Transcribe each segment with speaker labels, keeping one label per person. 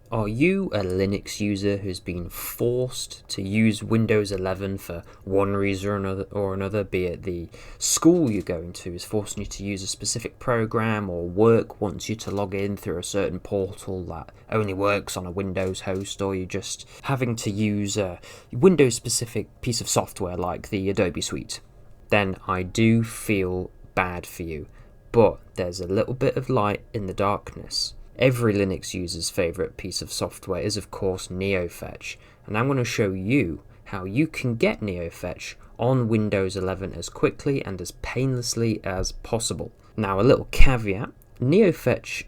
Speaker 1: Are you a Linux user who's been forced to use Windows 11 for one reason or another, be it the school you're going to is forcing you to use a specific program, or work wants you to log in through a certain portal that only works on a Windows host, or you're just having to use a Windows specific piece of software like the Adobe Suite? Then I do feel bad for you, but there's a little bit of light in the darkness. Every Linux user's favourite piece of software is of course Neofetch, and I'm going to show you how you can get Neofetch on Windows 11 as quickly and as painlessly as possible. Now, a little caveat, Neofetch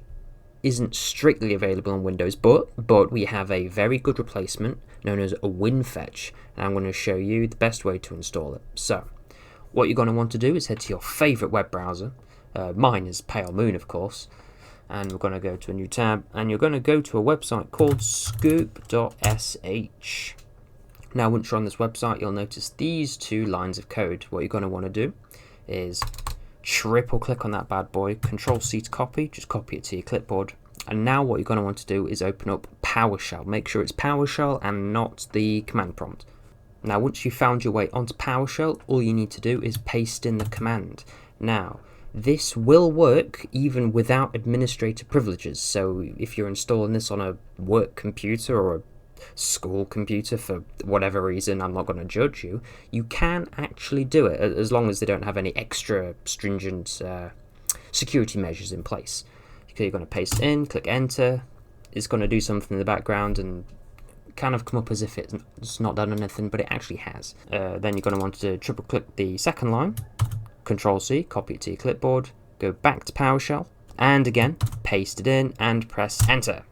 Speaker 1: isn't strictly available on Windows, but we have a very good replacement known as a Winfetch, and I'm going to show you the best way to install it. So, what you're going to want to do is head to your favourite web browser. Mine is Pale Moon, of course. And we're going to go to a new tab, and you're going to go to a website called scoop.sh. Now, once you're on this website, you'll notice these two lines of code. What you're going to want to do is triple click on that bad boy, Control C to copy, just copy it to your clipboard. And now what you're going to want to do is open up PowerShell. Make sure it's PowerShell and not the command prompt. Now, once you've found your way onto PowerShell, all you need to do is paste in the command. Now, this will work even without administrator privileges, so if you're installing this on a work computer or a school computer for whatever reason, I'm not going to judge you, you can actually do it as long as they don't have any extra stringent security measures in place. Okay, you're going to paste it in, click enter, it's going to do something in the background and kind of come up as if it's not done anything, but it actually has. Then you're going to want to triple click the second line, Control C, copy it to your clipboard, go back to PowerShell, and again, paste it in and press enter.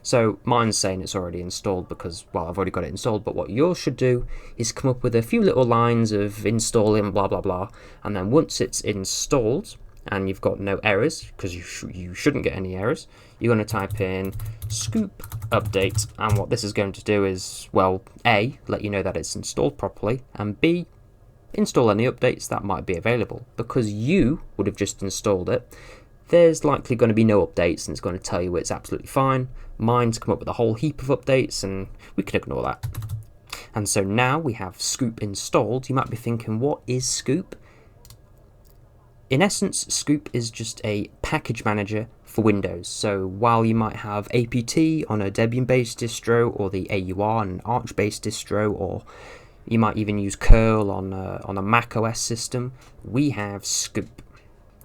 Speaker 1: So mine's saying it's already installed because, well, I've already got it installed, but what yours should do is come up with a few little lines of installing blah blah blah, and then once it's installed and you've got no errors, because you shouldn't get any errors, you're going to type in scoop update, and what this is going to do is, well, A, let you know that it's installed properly, and B, install any updates that might be available. Because you would have just installed it, there's likely going to be no updates, and it's going to tell you it's absolutely fine. Mine's come up with a whole heap of updates, and we can ignore that. And so now we have Scoop installed. You might be thinking, what is Scoop? In essence, Scoop is just a package manager for Windows. So while you might have apt on a Debian-based distro, or the AUR on an Arch-based distro, or you might even use curl on a Mac OS system, we have Scoop.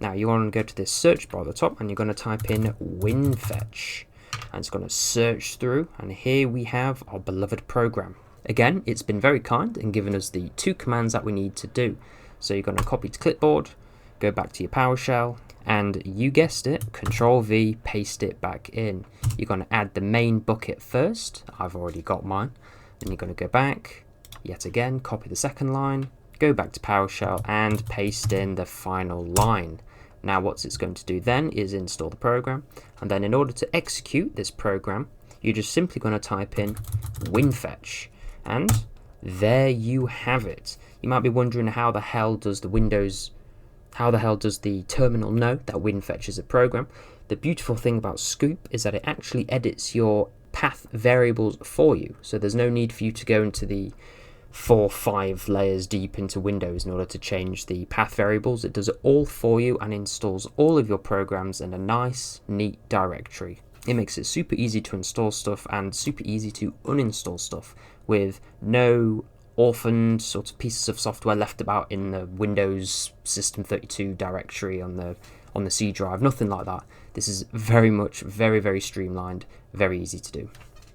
Speaker 1: Now you want to go to this search bar at the top, and you're going to type in Winfetch, and it's going to search through, and here we have our beloved program. Again, it's been very kind and given us the two commands that we need to do. So you're going to copy to clipboard, go back to your PowerShell, and you guessed it, Control V, paste it back in. You're going to add the main bucket first. I've already got mine. Then you're going to go back, yet again, copy the second line, go back to PowerShell, and paste in the final line. Now what it's going to do then is install the program, and then in order to execute this program, you're just simply going to type in Winfetch, and there you have it. You might be wondering, how the hell does the terminal know that Winfetch is a program? The beautiful thing about Scoop is that it actually edits your path variables for you, so there's no need for you to go into the 4 or 5 layers deep into Windows in order to change the path variables. It does it all for you and installs all of your programs in a nice, neat directory. It makes it super easy to install stuff and super easy to uninstall stuff with no orphaned sort of pieces of software left about in the Windows System 32 directory on the C drive, nothing like that. This is very much, very streamlined, very easy to do.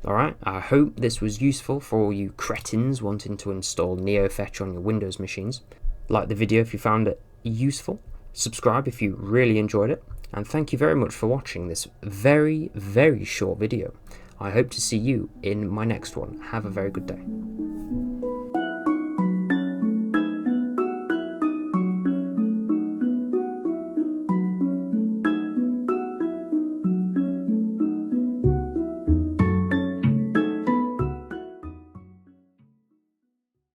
Speaker 1: Alright, I hope this was useful for all you cretins wanting to install Neofetch on your Windows machines. Like the video if you found it useful, subscribe if you really enjoyed it, and thank you very much for watching this very short video. I hope to see you in my next one. Have a very good day.